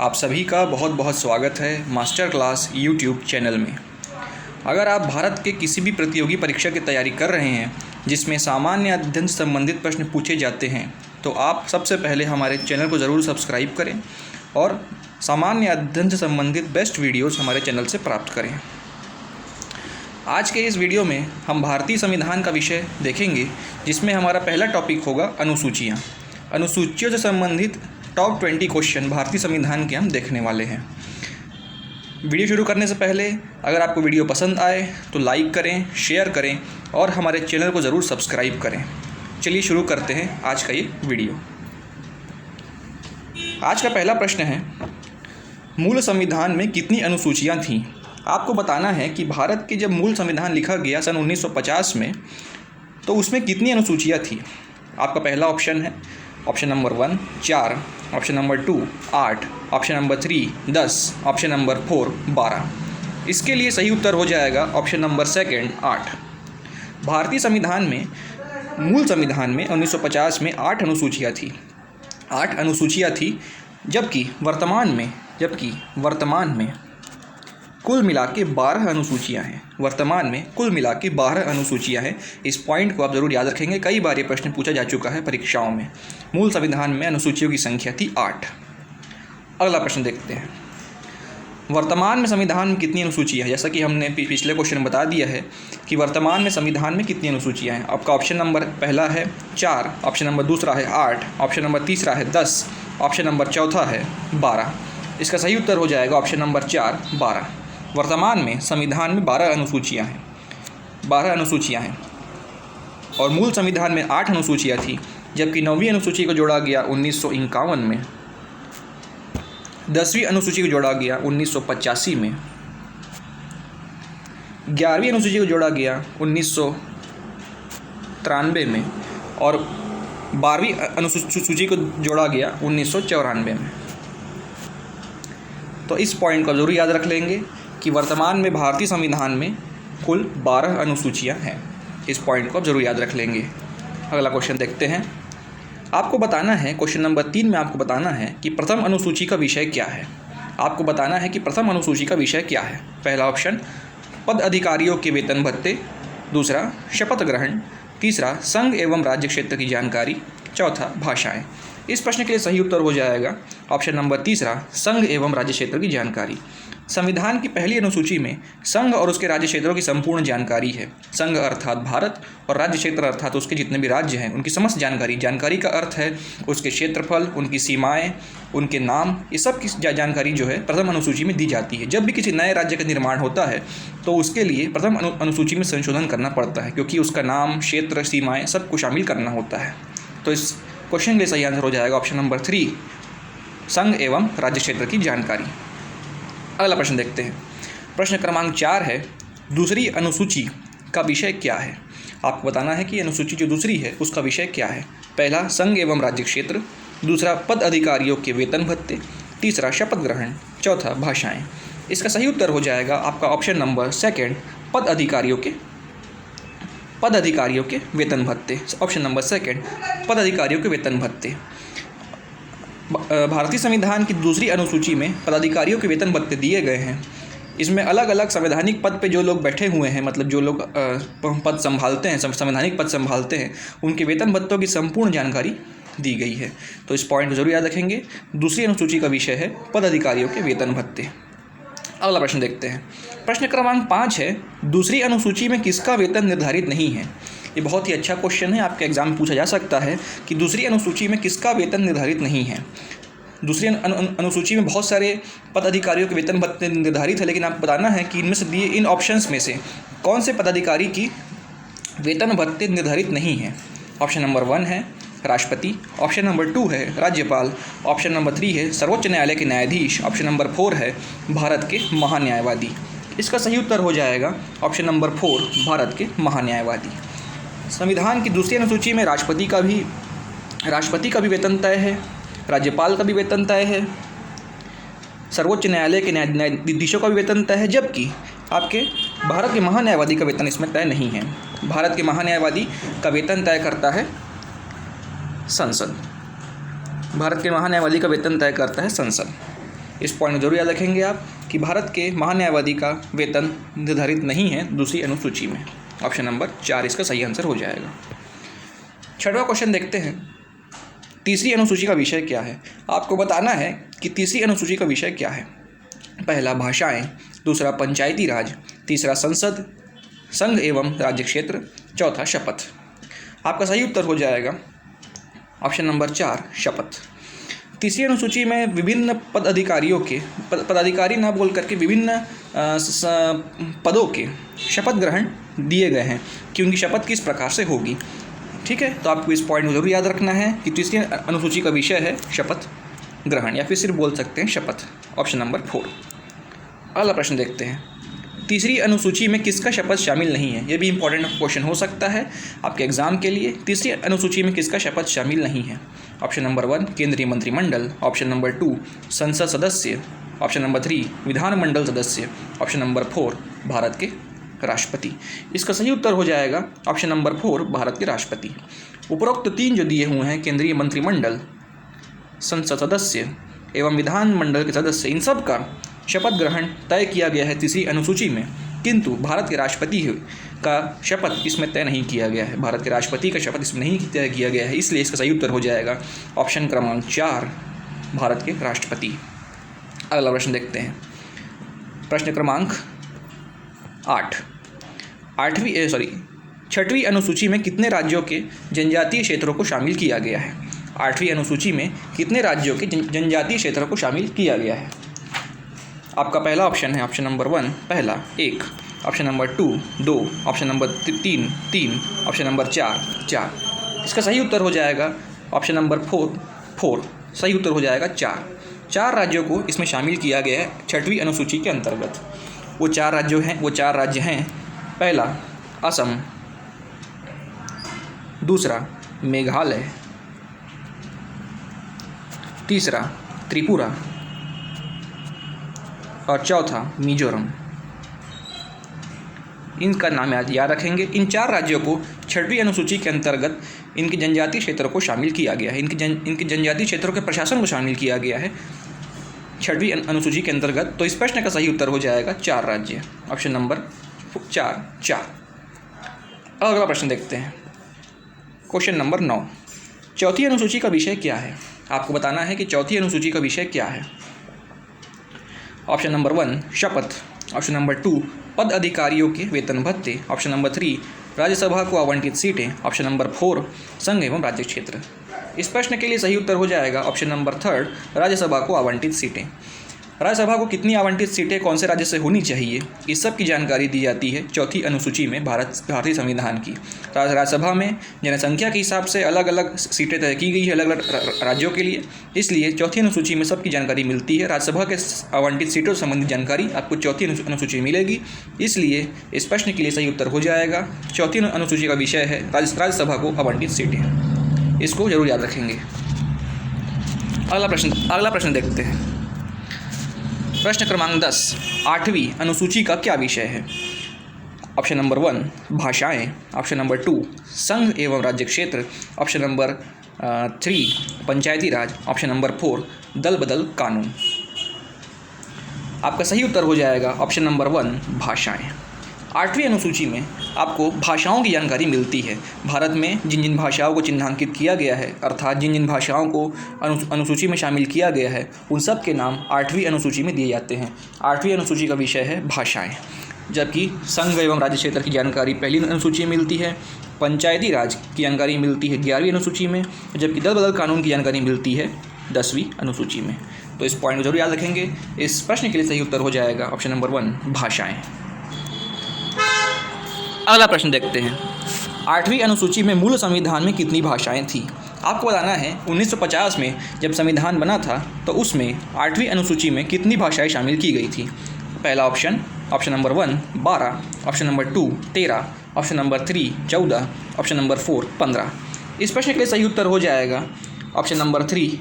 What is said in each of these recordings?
आप सभी का बहुत बहुत स्वागत है मास्टर क्लास यूट्यूब चैनल में। अगर आप भारत के किसी भी प्रतियोगी परीक्षा की तैयारी कर रहे हैं जिसमें सामान्य अध्ययन से संबंधित प्रश्न पूछे जाते हैं तो आप सबसे पहले हमारे चैनल को ज़रूर सब्सक्राइब करें और सामान्य अध्ययन से संबंधित बेस्ट वीडियोस हमारे चैनल से प्राप्त करें। आज के इस वीडियो में हम भारतीय संविधान का विषय देखेंगे, जिसमें हमारा पहला टॉपिक होगा अनुसूचियाँ। अनुसूचियों से संबंधित टॉप 20 क्वेश्चन भारतीय संविधान के हम देखने वाले हैं। वीडियो शुरू करने से पहले अगर आपको वीडियो पसंद आए तो लाइक करें, शेयर करें और हमारे चैनल को ज़रूर सब्सक्राइब करें। चलिए शुरू करते हैं आज का ये वीडियो। आज का पहला प्रश्न है, मूल संविधान में कितनी अनुसूचियाँ थीं? आपको बताना है कि भारत के जब मूल संविधान लिखा गया सन 1950 में तो उसमें कितनी अनुसूचियाँ थी। आपका पहला ऑप्शन है option number 1 4, option number 2 8, option number 3 10, option number 4 12। इसके लिए सही उत्तर हो जाएगा ऑप्शन नंबर 2 8। भारतीय संविधान में मूल संविधान में 1950 में 8 अनुसूचियाँ थी। 8 अनुसूचियाँ थी, जबकि वर्तमान में कुल मिला के 12 अनुसूचियाँ हैं। वर्तमान में कुल मिला के 12 अनुसूचियाँ हैं। इस पॉइंट को आप ज़रूर याद रखेंगे, कई बार ये प्रश्न पूछा जा चुका है परीक्षाओं में। मूल संविधान में अनुसूचियों की संख्या थी 8। अगला प्रश्न देखते हैं, वर्तमान में संविधान में कितनी अनुसूचियाँ हैं? जैसा कि हमने पिछले क्वेश्चन में बता दिया है कि वर्तमान में संविधान में कितनी अनुसूचियाँ हैं। आपका ऑप्शन नंबर पहला है 4, ऑप्शन नंबर दूसरा है 8, ऑप्शन नंबर तीसरा है 10, ऑप्शन नंबर चौथा है 12। इसका सही उत्तर हो जाएगा ऑप्शन नंबर 4 12। वर्तमान में संविधान में 12 अनुसूचियाँ हैं और मूल संविधान में 8 अनुसूचियाँ थी, जबकि 9वीं अनुसूची को जोड़ा गया 1951 में, 10वीं अनुसूची को जोड़ा गया 1985 में, 11वीं अनुसूची को जोड़ा गया 1993 में और 12वीं अनुसूची को जोड़ा गया 1994 में। तो इस पॉइंट को ज़रूर याद रख लेंगे कि वर्तमान में भारतीय संविधान में कुल 12 अनुसूचियाँ हैं। इस पॉइंट को आप ज़रूर याद रख लेंगे। अगला क्वेश्चन देखते हैं। आपको बताना है, क्वेश्चन नंबर 3 में आपको बताना है कि प्रथम अनुसूची का विषय क्या है। आपको बताना है कि प्रथम अनुसूची का विषय क्या है। पहला ऑप्शन पद अधिकारियों के वेतन भत्ते, दूसरा शपथ ग्रहण, तीसरा संघ एवं राज्य क्षेत्र की जानकारी, चौथा भाषाएं। इस प्रश्न के लिए सही उत्तर हो जाएगा ऑप्शन नंबर तीसरा, संघ एवं राज्य क्षेत्र की जानकारी। संविधान की पहली अनुसूची में संघ और उसके राज्य क्षेत्रों की संपूर्ण जानकारी है। संघ अर्थात भारत और राज्य क्षेत्र अर्थात उसके जितने भी राज्य हैं उनकी समस्त जानकारी का अर्थ है उसके क्षेत्रफल, उनकी सीमाएं, उनके नाम, ये सब की जानकारी जो है प्रथम अनुसूची में दी जाती है। जब भी किसी नए राज्य का निर्माण होता है तो उसके लिए प्रथम अनुसूची में संशोधन करना पड़ता है, क्योंकि उसका नाम, क्षेत्र, सीमाएँ सबको शामिल करना होता है। तो इस क्वेश्चन के लिए सही आंसर हो जाएगा ऑप्शन नंबर 3, संघ एवं राज्य क्षेत्र की जानकारी। अगला प्रश्न देखते हैं। प्रश्न क्रमांक 4 है, दूसरी अनुसूची का विषय क्या है। आपको बताना है कि अनुसूची जो दूसरी है उसका विषय क्या है। पहला संघ एवं राज्य क्षेत्र, दूसरा पद अधिकारियों के वेतन भत्ते, तीसरा शपथ ग्रहण, चौथा भाषाएं। इसका सही उत्तर हो जाएगा आपका ऑप्शन नंबर 2, पद अधिकारियों के वेतन भत्ते। ऑप्शन नंबर 2, पद अधिकारियों के वेतन भत्ते। भारतीय संविधान की दूसरी अनुसूची में पदाधिकारियों के वेतन भत्ते दिए गए हैं। इसमें अलग अलग संवैधानिक पद पे जो लोग बैठे हुए हैं, मतलब जो लोग पद संभालते हैं, संवैधानिक पद संभालते हैं, उनके वेतन भत्तों की संपूर्ण जानकारी दी गई है। तो इस पॉइंट को जरूर याद रखेंगे। दूसरी अनुसूची का विषय है पद अधिकारियों के वेतन भत्ते। अगला प्रश्न देखते हैं। प्रश्न क्रमांक 5 है, दूसरी अनुसूची में किसका वेतन निर्धारित नहीं है। ये बहुत ही अच्छा क्वेश्चन है, आपके एग्जाम में पूछा जा सकता है कि दूसरी अनुसूची में किसका वेतन निर्धारित नहीं है। दूसरी अनुसूची में बहुत सारे पद अधिकारियों के वेतन भत्ते निर्धारित है, लेकिन आपको बताना है कि इनमें से दिए इन ऑप्शंस में से कौन से पदाधिकारी की वेतन भत्ते निर्धारित नहीं है। ऑप्शन नंबर 1 है राष्ट्रपति, ऑप्शन नंबर 2 है राज्यपाल, ऑप्शन नंबर 3 है सर्वोच्च न्यायालय के न्यायाधीश, ऑप्शन नंबर 4 है भारत के महान्यायवादी। इसका सही उत्तर हो जाएगा ऑप्शन नंबर 4, भारत के महान्यायवादी। संविधान की दूसरी अनुसूची में राष्ट्रपति का भी वेतन तय है, राज्यपाल का भी वेतन तय है, सर्वोच्च न्यायालय के न्यायाधीशों का भी वेतन तय है, जबकि आपके भारत के महान्यायवादी का वेतन इसमें तय नहीं है। भारत के महान्यायवादी का वेतन तय करता है संसद। भारत के महान्यायवादी का वेतन तय करता है संसद। इस पॉइंट जरूर याद रखेंगे आप कि भारत के महान्यायवादी का वेतन निर्धारित नहीं है दूसरी अनुसूची में। ऑप्शन नंबर 4 इसका सही आंसर हो जाएगा। 6वां क्वेश्चन देखते हैं, तीसरी अनुसूची का विषय क्या है। आपको बताना है कि तीसरी अनुसूची का विषय क्या है। पहला भाषाएं, दूसरा पंचायती राज, तीसरा संसद, संघ एवं राज्य क्षेत्र, चौथा शपथ। आपका सही उत्तर हो जाएगा ऑप्शन नंबर 4 शपथ। तीसरी अनुसूची में विभिन्न पदाधिकारियों के पदाधिकारी ना बोल करके विभिन्न पदों के शपथ ग्रहण दिए गए हैं कि उनकी शपथ किस प्रकार से होगी। ठीक है, तो आपको इस पॉइंट को जरूर याद रखना है कि तीसरी अनुसूची का विषय है शपथ ग्रहण या फिर सिर्फ बोल सकते हैं शपथ। Option number 4। अगला प्रश्न देखते हैं, तीसरी अनुसूची में किसका शपथ शामिल नहीं है। यह भी इंपॉर्टेंट क्वेश्चन हो सकता है आपके एग्जाम के लिए। तीसरी अनुसूची में किसका शपथ शामिल नहीं है। ऑप्शन नंबर 1 केंद्रीय मंत्रिमंडल, ऑप्शन नंबर 2 संसद सदस्य, ऑप्शन नंबर 3 विधानमंडल सदस्य, ऑप्शन नंबर 4 भारत के राष्ट्रपति। इसका सही उत्तर हो जाएगा ऑप्शन नंबर 4 भारत के राष्ट्रपति। उपरोक्त 3 जो दिए हुए हैं केंद्रीय मंत्रिमंडल, संसद सदस्य एवं विधानमंडल के सदस्य, इन सब का शपथ ग्रहण तय किया गया है तीसरी अनुसूची में, किंतु भारत के राष्ट्रपति का शपथ इसमें तय नहीं किया गया है। भारत के राष्ट्रपति का शपथ इसमें नहीं तय किया गया है, इसलिए इसका सही उत्तर हो जाएगा ऑप्शन क्रमांक 4 भारत के राष्ट्रपति। अगला प्रश्न देखते हैं, प्रश्न क्रमांक 6वीं अनुसूची में कितने राज्यों के जनजातीय क्षेत्रों को शामिल किया गया है। 8वीं अनुसूची में कितने राज्यों के जनजातीय क्षेत्रों को शामिल किया गया है। आपका पहला ऑप्शन है ऑप्शन नंबर 1 पहला 1, option number 2 2, option number 3 3, option number 4। इसका सही उत्तर हो जाएगा ऑप्शन नंबर 4। सही उत्तर हो जाएगा 4 राज्यों को इसमें शामिल किया गया है 6वीं अनुसूची के अंतर्गत। वो 4 राज्य हैं पहला असम, दूसरा मेघालय, तीसरा त्रिपुरा और चौथा मिजोरम। इनका नाम याद रखेंगे। इन 4 राज्यों को 6वीं अनुसूची के अंतर्गत इनके जनजातीय क्षेत्रों को शामिल किया गया है। इनके जनजातीय क्षेत्रों के प्रशासन को शामिल किया गया है 6वीं अनुसूची के अंतर्गत। तो इस प्रश्न का सही उत्तर हो जाएगा 4 राज्य, ऑप्शन नंबर 4। अगला प्रश्न देखते हैं, क्वेश्चन नंबर 9, चौथी अनुसूची का विषय क्या है। आपको बताना है कि चौथी अनुसूची का विषय क्या है। ऑप्शन नंबर 1 शपथ, ऑप्शन नंबर 2 पद अधिकारियों के वेतन भत्ते, ऑप्शन नंबर 3 राज्यसभा को आवंटित सीटें, ऑप्शन नंबर 4 संघ एवं राज्य क्षेत्र। इस प्रश्न के लिए सही उत्तर हो जाएगा ऑप्शन नंबर 3 राज्यसभा को आवंटित सीटें। राज्यसभा को कितनी आवंटित सीटें कौन से राज्य से होनी चाहिए, इस सब की जानकारी दी जाती है चौथी अनुसूची में भारतीय संविधान की। राज्यसभा में जनसंख्या के हिसाब से अलग अलग सीटें तय की गई है अलग अलग राज्यों के लिए, इसलिए चौथी अनुसूची में सबकी जानकारी मिलती है। राज्यसभा के आवंटित सीटों से संबंधित जानकारी आपको चौथी अनुसूची में मिलेगी, इसलिए इस प्रश्न के लिए सही उत्तर हो जाएगा चौथी अनुसूची का विषय है राज्यसभा को आवंटित सीटें। इसको जरूर याद रखेंगे। अगला प्रश्न देखते हैं, प्रश्न क्रमांक 10, 8वीं अनुसूची का क्या विषय है। ऑप्शन नंबर 1 भाषाएं, ऑप्शन नंबर 2 संघ एवं राज्य क्षेत्र, ऑप्शन नंबर 3 पंचायती राज, ऑप्शन नंबर 4 दल बदल कानून। आपका सही उत्तर हो जाएगा ऑप्शन नंबर 1 भाषाएं। 8वीं अनुसूची में आपको भाषाओं की जानकारी मिलती है। भारत में जिन जिन भाषाओं को चिन्हांकित किया गया है, अर्थात जिन जिन भाषाओं को अनुसूची में शामिल किया गया है, उन सब के नाम 8वीं अनुसूची में दिए जाते हैं। 8वीं अनुसूची का विषय है भाषाएं, जबकि संघ एवं राज्य क्षेत्र की जानकारी पहली अनुसूची में मिलती है, पंचायती राज की जानकारी मिलती है 11वीं अनुसूची में, जबकि दल बदल कानून की जानकारी मिलती है 10वीं अनुसूची में। तो इस पॉइंट को जरूर याद रखेंगे। इस प्रश्न के लिए सही उत्तर हो जाएगा ऑप्शन नंबर 1 भाषाएं। अगला प्रश्न देखते हैं, 8वीं अनुसूची में मूल संविधान में कितनी भाषाएं थी। आपको बताना है 1950 में जब संविधान बना था तो उसमें 8वीं अनुसूची में कितनी भाषाएं शामिल की गई थी। पहला option number 1 12, option number 2 13, option number 3 14, option number 4 15। इस प्रश्न के लिए सही उत्तर हो जाएगा ऑप्शन नंबर 3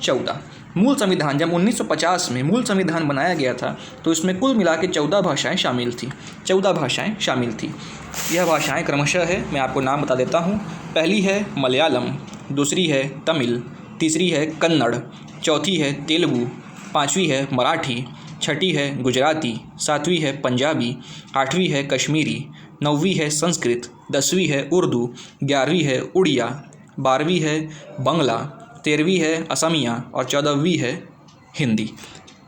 14। मूल संविधान जब 1950 में मूल संविधान बनाया गया था तो इसमें कुल मिला के 14 भाषाएँ शामिल थी। 14 भाषाएँ शामिल थी। यह भाषाएँ क्रमशः है, मैं आपको नाम बता देता हूँ। पहली है मलयालम, दूसरी है तमिल, तीसरी है कन्नड़, चौथी है तेलुगु, 5वीं है मराठी, 6ठी है गुजराती, 7वीं है पंजाबी, 8वीं है कश्मीरी, 9वीं है संस्कृत, 10वीं है उर्दू, 11वीं है उड़िया, 12वीं है बांग्ला, 13वीं है असमिया और 14वीं है हिंदी।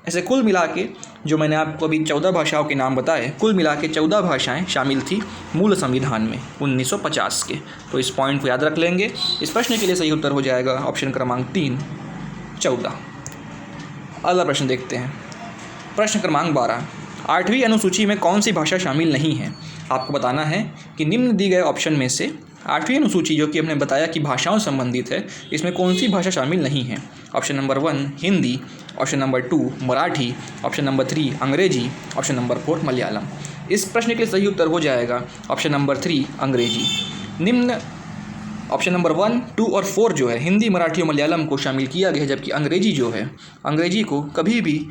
ऐसे कुल मिला के जो मैंने आपको अभी 14 भाषाओं के नाम बताए, कुल मिला के 14 भाषाएँ शामिल थी मूल संविधान में 1950 के। तो इस पॉइंट को याद रख लेंगे। इस प्रश्न के लिए सही उत्तर हो जाएगा ऑप्शन क्रमांक 3 14। अगला प्रश्न देखते हैं। प्रश्न क्रमांक 12, 8वीं अनुसूची में कौन सी भाषा शामिल नहीं है? आपको बताना है कि निम्न दी गए ऑप्शन में से 8वीं अनुसूची जो कि हमने बताया कि भाषाओं से संबंधित है, इसमें कौन सी भाषा शामिल नहीं है? Option number 1 Hindi, option number 2 Marathi, option number 3 अंग्रेजी, ऑप्शन नंबर 4 मलयालम। इस प्रश्न के लिए सही उत्तर हो जाएगा ऑप्शन नंबर 3 अंग्रेजी। निम्न ऑप्शन नंबर 1, 2 और 4 जो है हिंदी, मराठी और मलयालम को शामिल किया गया है, जबकि अंग्रेजी जो है, अंग्रेजी को कभी भी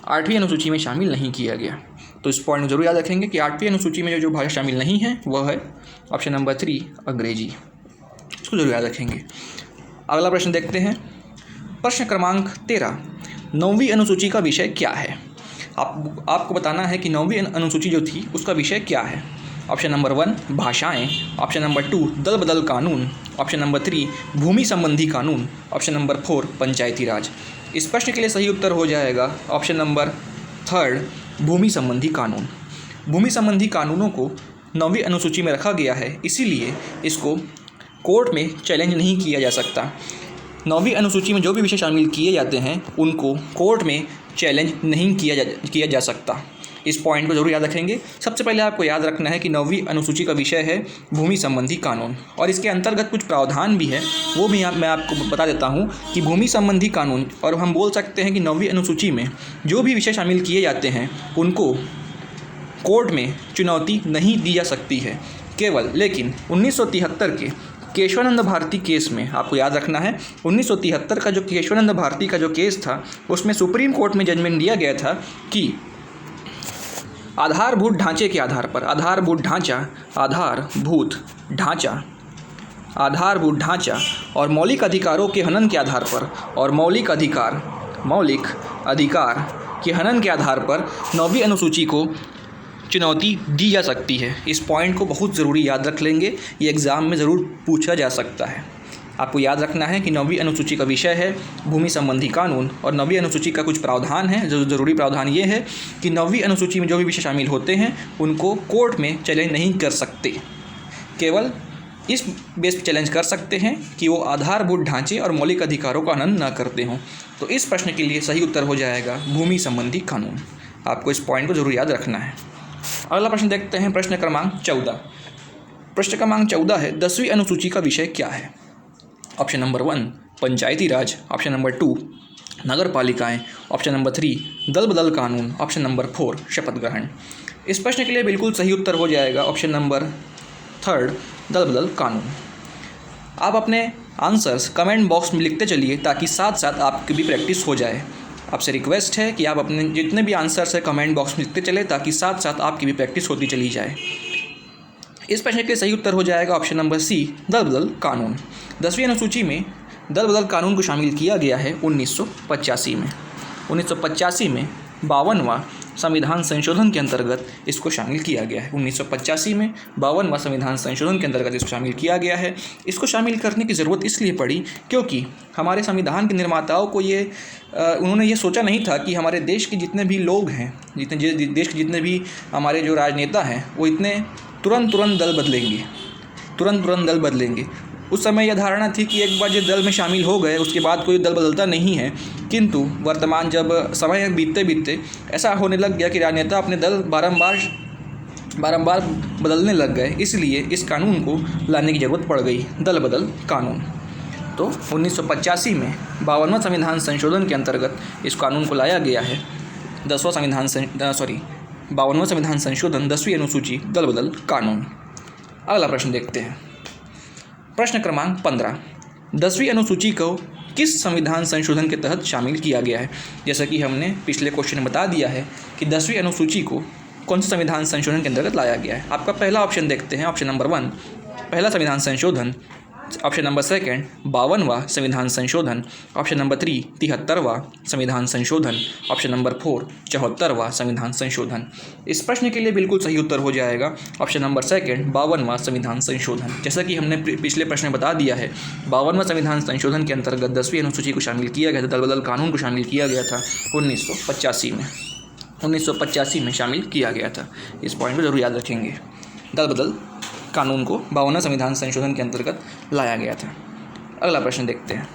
8वीं अनुसूची में शामिल नहीं किया गया। तो इस पॉइंट को जरूर याद रखेंगे कि 8वीं अनुसूची में जो भाषा शामिल नहीं है वह है ऑप्शन नंबर 3 अंग्रेजी। इसको जरूर याद रखेंगे। अगला प्रश्न देखते हैं। प्रश्न क्रमांक 13, 9वीं अनुसूची का विषय क्या है? आपको बताना है कि 9वीं अनुसूची जो थी उसका विषय क्या है। ऑप्शन नंबर 1 भाषाएं, ऑप्शन नंबर 2 दल बदल कानून, ऑप्शन नंबर 3 भूमि संबंधी कानून, ऑप्शन नंबर 4 पंचायती राज। इस प्रश्न के लिए सही उत्तर हो जाएगा ऑप्शन नंबर 3 भूमि संबंधी कानून। भूमि संबंधी कानूनों को 9वीं अनुसूची में रखा गया है, इसीलिए इसको कोर्ट में चैलेंज नहीं किया जा सकता। 9वीं अनुसूची में जो भी विषय शामिल किए जाते हैं उनको कोर्ट में चैलेंज नहीं किया जा सकता। इस पॉइंट को जरूर याद रखेंगे। सबसे पहले आपको याद रखना है कि 9वीं अनुसूची का विषय है भूमि संबंधी कानून, और इसके अंतर्गत कुछ प्रावधान भी है, वो भी मैं आपको बता देता हूँ कि भूमि संबंधी कानून, और हम बोल सकते हैं कि 9वीं अनुसूची में जो भी विषय शामिल किए जाते हैं उनको कोर्ट में चुनौती नहीं दी जा सकती है केवल। लेकिन 1973 के केशवानंद भारती केस में आपको याद रखना है, 1973 का जो केशवानंद भारती का जो केस था उसमें सुप्रीम कोर्ट में जजमेंट दिया गया था कि आधारभूत ढांचे के आधार पर, आधारभूत ढांचा और मौलिक अधिकारों के हनन के आधार पर, और मौलिक अधिकार के हनन के आधार पर 9वीं अनुसूची को चुनौती दी जा सकती है। इस पॉइंट को बहुत ज़रूरी याद रख लेंगे, ये एग्ज़ाम में ज़रूर पूछा जा सकता है। आपको याद रखना है कि 9वीं अनुसूची का विषय है भूमि संबंधी कानून, और 9वीं अनुसूची का कुछ प्रावधान है। जो ज़रूरी प्रावधान ये है कि 9वीं अनुसूची में जो भी विषय शामिल होते हैं उनको कोर्ट में चैलेंज नहीं कर सकते, केवल इस बेस पर चैलेंज कर सकते हैं कि वो आधारभूत ढांचे और मौलिक अधिकारों का हनन न करते हों। तो इस प्रश्न के लिए सही उत्तर हो जाएगा भूमि संबंधी कानून। आपको इस पॉइंट को ज़रूर याद रखना है। अगला प्रश्न देखते हैं। प्रश्न क्रमांक 14। प्रश्न क्रमांक 14 है 10वीं अनुसूची का विषय क्या है? ऑप्शन नंबर 1 पंचायती राज, ऑप्शन नंबर 2 नगर पालिकाएँ, ऑप्शन नंबर 3 दल बदल कानून, ऑप्शन नंबर 4 शपथ ग्रहण। इस प्रश्न के लिए बिल्कुल सही उत्तर हो जाएगा ऑप्शन नंबर 3 दल बदल कानून। आप अपने आंसर्स कमेंट बॉक्स में लिखते चलिए ताकि साथ साथ आपकी भी प्रैक्टिस हो जाए। आपसे रिक्वेस्ट है कि आप अपने जितने भी आंसर्स है कमेंट बॉक्स में लिखते चले ताकि साथ साथ आपकी भी प्रैक्टिस होती चली जाए। इस प्रश्न के सही उत्तर हो जाएगा ऑप्शन नंबर सी दल बदल कानून। 10वीं अनुसूची में दल बदल कानून को शामिल किया गया है 1985 में। 1985 में 52वां संविधान संशोधन के अंतर्गत इसको शामिल किया गया है। 1985 में 52वां संविधान संशोधन के अंतर्गत इसको शामिल किया गया है। इसको शामिल करने की ज़रूरत इसलिए पड़ी क्योंकि हमारे संविधान के निर्माताओं को उन्होंने ये सोचा नहीं था कि हमारे देश के जितने भी लोग हैं, देश के जितने भी हमारे जो राजनेता हैं वो इतने तुरंत दल बदलेंगे। उस समय यह धारणा थी कि एक बार जो दल में शामिल हो गए उसके बाद कोई दल बदलता नहीं है, किंतु वर्तमान जब समय बीतते ऐसा होने लग गया कि राजनेता अपने दल बारंबार बदलने लग गए, इसलिए इस कानून को लाने की ज़रूरत पड़ गई, दल बदल कानून। तो 1985 में 52वां संविधान संशोधन के अंतर्गत इस कानून को लाया गया है। 52वां संविधान संशोधन 10वीं अनुसूची दल बदल कानून। अगला प्रश्न देखते हैं। प्रश्न क्रमांक 15। 10वीं अनुसूची को किस संविधान संशोधन के तहत शामिल किया गया है? जैसा कि हमने पिछले क्वेश्चन में बता दिया है कि 10वीं अनुसूची को कौन से संविधान संशोधन के अंतर्गत लाया गया है। आपका पहला ऑप्शन देखते हैं, ऑप्शन नंबर 1 पहला संविधान संशोधन ऑप्शन नंबर सेकंड 52वां संविधान संशोधन, ऑप्शन नंबर 3 73वां संविधान संशोधन, ऑप्शन नंबर 4 74वां संविधान संशोधन। इस प्रश्न के लिए बिल्कुल सही उत्तर हो जाएगा ऑप्शन नंबर सेकंड 52वां संविधान संशोधन। जैसा कि हमने पिछले प्रश्न में बता दिया है, 52वां संविधान संशोधन के अंतर्गत 10वीं अनुसूची को शामिल किया गया था, दल बदल कानून को शामिल किया गया था 1985 में शामिल किया गया था। इस पॉइंट को जरूर याद रखेंगे, दल बदल कानून को 52वां संविधान संशोधन के अंतर्गत लाया गया था। अगला प्रश्न देखते हैं।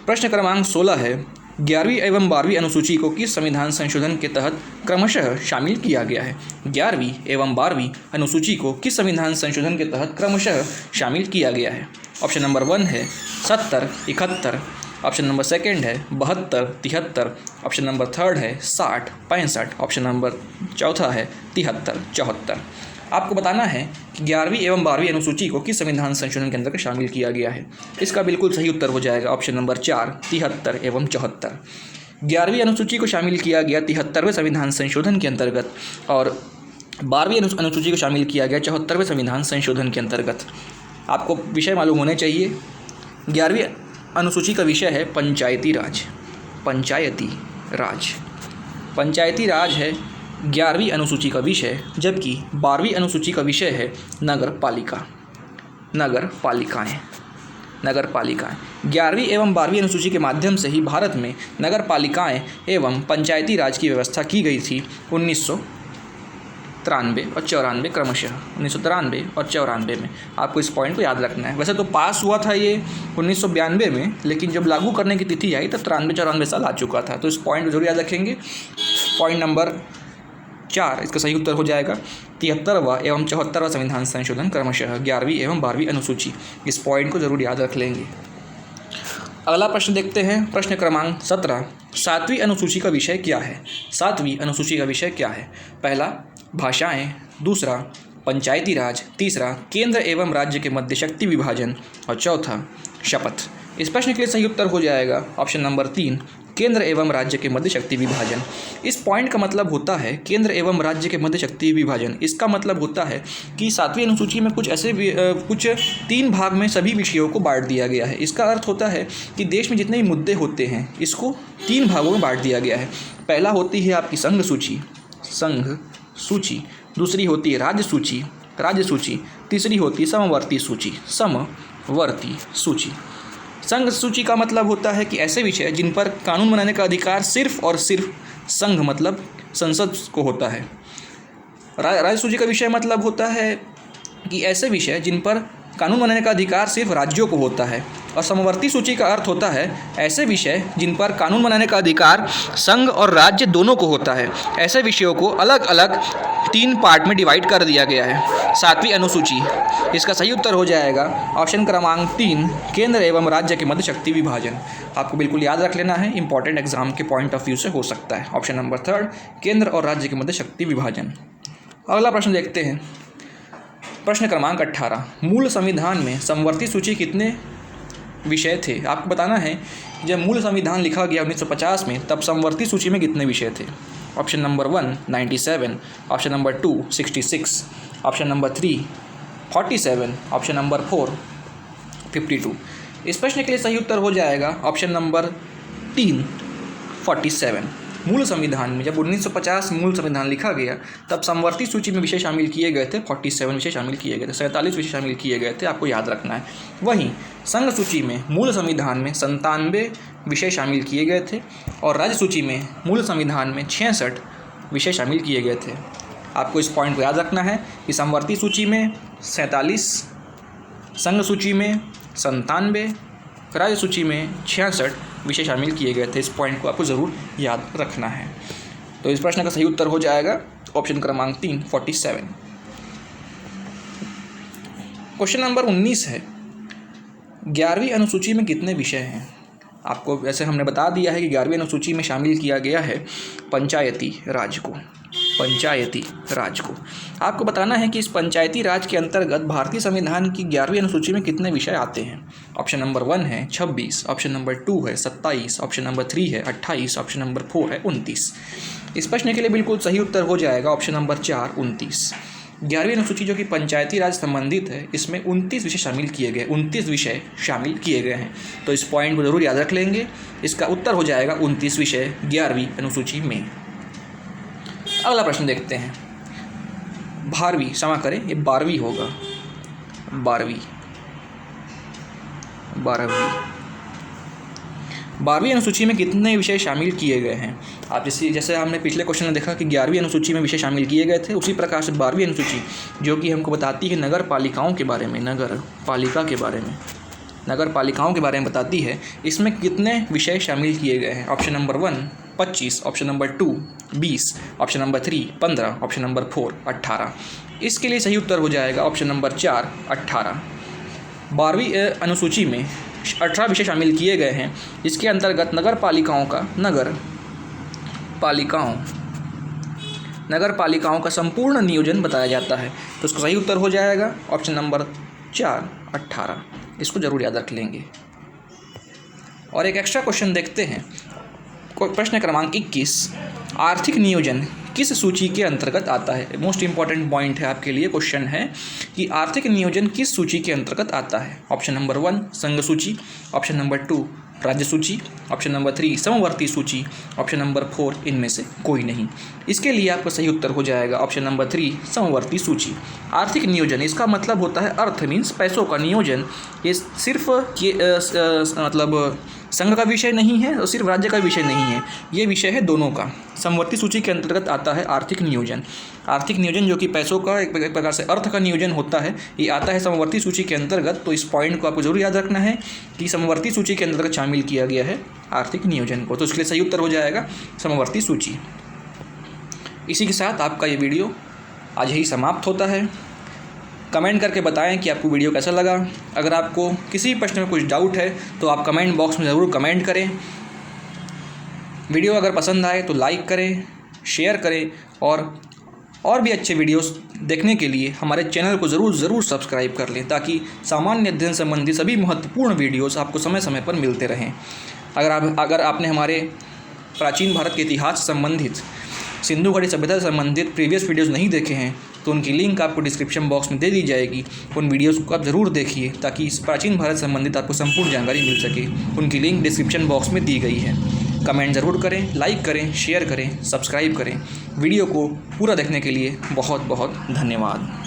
प्रश्न क्रमांक 16 है, 11वीं एवं 12वीं अनुसूची को किस संविधान संशोधन के तहत क्रमशः शामिल किया गया है? 11वीं एवं 12वीं अनुसूची को किस संविधान संशोधन के तहत क्रमशः शामिल किया गया है? ऑप्शन नंबर 1 है 70 71, ऑप्शन नंबर सेकंड है 72 73, ऑप्शन नंबर थर्ड है 60 65, ऑप्शन नंबर चौथा है 73 74। आपको बताना है कि 11वीं एवं 12वीं अनुसूची को किस संविधान संशोधन के अंतर्गत शामिल किया गया है। इसका बिल्कुल सही उत्तर हो जाएगा ऑप्शन नंबर 4 73 एवं 74। 11वीं अनुसूची को शामिल किया गया 73वें संविधान संशोधन के अंतर्गत और 12वीं अनुसूची को शामिल किया गया 74वें संविधान संशोधन के अंतर्गत। आपको विषय मालूम होने चाहिए। 11वीं अनुसूची का विषय है पंचायती राज। पंचायती राज, पंचायती राज है 11वीं अनुसूची का विषय, जबकि 12वीं अनुसूची का विषय है नगर पालिका। नगर पालिकाएँ, नगर पालिकाएँ। 11वीं एवं 12वीं अनुसूची के माध्यम से ही भारत में नगर पालिकाएँ एवं पंचायती राज की व्यवस्था की गई थी 1993 और 94 क्रमशः। 1993 और 94 में आपको इस पॉइंट को याद रखना है। वैसे तो पास हुआ था ये 1992 में, लेकिन जब लागू करने की तिथि आई तब 93-94 साल आ चुका था। तो इस पॉइंट को जरूर याद रखेंगे। पॉइंट नंबर 4 इसका सही उत्तर हो जाएगा 73वां एवं 74वां संविधान संशोधन क्रमशः 11वीं एवं 12वीं अनुसूची। इस पॉइंट को जरूर याद रख लेंगे। अगला प्रश्न देखते हैं। प्रश्न क्रमांक 17, 7वीं अनुसूची का विषय क्या है? 7वीं अनुसूची का विषय क्या है? पहला भाषाएं, दूसरा पंचायती राज, तीसरा केंद्र एवं राज्य के मध्य शक्ति विभाजन और चौथा शपथ। इस प्रश्न के लिए सही उत्तर हो जाएगा ऑप्शन नंबर 3 केंद्र एवं राज्य के मध्य शक्ति विभाजन। इस पॉइंट का मतलब होता है केंद्र एवं राज्य के मध्य शक्ति विभाजन। इसका मतलब होता है कि 7वीं अनुसूची में कुछ 3 भाग में सभी विषयों को बांट दिया गया है। इसका अर्थ होता है कि देश में जितने भी मुद्दे होते हैं इसको 3 भागों में बांट दिया गया है। पहला होती है आपकी संघ सूची, संघ सूची। दूसरी होती है राज्य सूची, राज्य सूची। तीसरी होती है समवर्ती सूची, समवर्ती सूची। संघ सूची का मतलब होता है कि ऐसे विषय जिन पर कानून बनाने का अधिकार सिर्फ और सिर्फ संघ मतलब संसद को होता है। राज्य सूची का विषय मतलब होता है कि ऐसे विषय जिन पर कानून बनाने का अधिकार सिर्फ राज्यों को होता है। और समवर्ती सूची का अर्थ होता है ऐसे विषय जिन पर कानून बनाने का अधिकार संघ और राज्य दोनों को होता है। ऐसे विषयों को अलग अलग 3 पार्ट में डिवाइड कर दिया गया है 7वीं अनुसूची। इसका सही उत्तर हो जाएगा ऑप्शन क्रमांक 3 केंद्र एवं राज्य के मध्य शक्ति विभाजन। आपको बिल्कुल याद रख लेना है, इंपॉर्टेंट एग्जाम के पॉइंट ऑफ व्यू से हो सकता है। ऑप्शन नंबर 3 केंद्र और राज्य के मध्य शक्ति विभाजन। अगला प्रश्न देखते हैं। प्रश्न क्रमांक 18, मूल संविधान में समवर्ती सूची कितने विषय थे? आपको बताना है जब मूल संविधान लिखा गया 1950 में तब समवर्ती सूची में कितने विषय थे? Option number 1 97, option number 2 66, option number 3 47, option number 4 52। इस प्रश्न के लिए सही उत्तर हो जाएगा ऑप्शन नंबर 3 47। मूल संविधान में जब 1950 मूल संविधान लिखा गया तब समवर्ती सूची में विषय शामिल किए गए थे 47 विषय शामिल किए गए थे, 47 विषय शामिल किए गए थे। आपको याद रखना है। वहीं संघ सूची में मूल संविधान में 97 विषय शामिल किए गए थे और राज्य सूची में मूल संविधान में 66 विषय शामिल किए गए थे। आपको इस पॉइंट को याद रखना है कि समवर्ती सूची में 47, संघ सूची में 97, राज्य सूची में 66 विषय शामिल किए गए थे। इस पॉइंट को आपको ज़रूर याद रखना है। तो इस प्रश्न का सही उत्तर हो जाएगा ऑप्शन क्रमांक 3 47। क्वेश्चन नंबर 19 है 11वीं अनुसूची में कितने विषय हैं? आपको वैसे हमने बता दिया है कि 11वीं अनुसूची में शामिल किया गया है पंचायती राज को, पंचायती राज को। आपको बताना है कि इस पंचायती राज के अंतर्गत भारतीय संविधान की 11वीं अनुसूची में कितने विषय आते हैं। ऑप्शन नंबर 1 है 26, ऑप्शन नंबर 2 है 27, ऑप्शन नंबर 3 है 28, ऑप्शन नंबर 4 है 29। इस प्रश्न के लिए बिल्कुल सही उत्तर हो जाएगा ऑप्शन नंबर 4 29। 11वीं अनुसूची जो कि पंचायती राज संबंधित है, इसमें 29 विषय शामिल किए गए 29 विषय शामिल किए गए हैं। तो इस पॉइंट को ज़रूर याद रख लेंगे। इसका उत्तर हो जाएगा 29 विषय 11वीं अनुसूची में। अगला प्रश्न देखते हैं। 12वीं, क्षमा करें, ये 12वीं होगा। 12वीं अनुसूची में कितने विषय शामिल किए गए हैं? आप जैसे हमने पिछले क्वेश्चन में देखा कि 11वीं अनुसूची में विषय शामिल किए गए थे, उसी प्रकार से 12वीं अनुसूची जो कि हमको बताती है नगर पालिकाओं के बारे में, नगर पालिकाओं के बारे में बताती है, इसमें कितने विषय शामिल किए गए हैं? Option number 1 25, option number 2 20, option number 3 15, option number 4 18। इसके लिए सही उत्तर हो जाएगा ऑप्शन नंबर 4 18। 12वीं अनुसूची में 18 विषय शामिल किए गए हैं। इसके अंतर्गत नगर पालिकाओं का संपूर्ण नियोजन बताया जाता है। तो इसका सही उत्तर हो जाएगा ऑप्शन नंबर 4 18। इसको जरूर याद रख लेंगे। और एक एक्स्ट्रा क्वेश्चन देखते हैं। प्रश्न क्रमांक 21, आर्थिक नियोजन किस सूची के अंतर्गत आता है? मोस्ट इंपॉर्टेंट पॉइंट है आपके लिए, क्वेश्चन है कि आर्थिक नियोजन किस सूची के अंतर्गत आता है? ऑप्शन नंबर 1 संघ सूची, ऑप्शन नंबर 2 राज्य सूची, ऑप्शन नंबर 3 समवर्ती सूची, ऑप्शन नंबर 4 इनमें से कोई नहीं। इसके लिए आपका सही उत्तर हो जाएगा ऑप्शन नंबर 3 समवर्ती सूची। आर्थिक नियोजन, इसका मतलब होता है अर्थ मीन्स पैसों का नियोजन। ये सिर्फ मतलब संघ का विषय नहीं है और सिर्फ राज्य का विषय नहीं है, ये विषय है दोनों का। समवर्ती सूची के अंतर्गत आता है आर्थिक नियोजन। आर्थिक नियोजन जो कि पैसों का एक प्रकार से अर्थ का नियोजन होता है, ये आता है समवर्ती सूची के अंतर्गत। तो इस पॉइंट को आपको जरूर याद रखना है कि समवर्ती सूची के अंतर्गत शामिल किया गया है आर्थिक नियोजन को। तो इसके लिए सही उत्तर हो जाएगा समवर्ती सूची। इसी के साथ आपका ये वीडियो आज ही समाप्त होता है। कमेंट करके बताएं कि आपको वीडियो कैसा लगा। अगर आपको किसी प्रश्न में कुछ डाउट है तो आप कमेंट बॉक्स में ज़रूर कमेंट करें। वीडियो अगर पसंद आए तो लाइक करें, शेयर करें और भी अच्छे वीडियोस देखने के लिए हमारे चैनल को ज़रूर सब्सक्राइब कर लें, ताकि सामान्य अध्ययन संबंधी सभी महत्वपूर्ण वीडियोस आपको समय समय पर मिलते रहें। अगर आपने हमारे प्राचीन भारत के इतिहास से संबंधित, सिंधु घाटी सभ्यता से संबंधित प्रीवियस वीडियोस नहीं देखे हैं तो उनकी लिंक आपको डिस्क्रिप्शन बॉक्स में दे दी जाएगी। उन वीडियोस को आप ज़रूर देखिए ताकि इस प्राचीन भारत से संबंधित आपको संपूर्ण जानकारी मिल सके। उनकी लिंक डिस्क्रिप्शन बॉक्स में दी गई है। कमेंट ज़रूर करें, लाइक करें, शेयर करें, सब्सक्राइब करें। वीडियो को पूरा देखने के लिए बहुत बहुत धन्यवाद।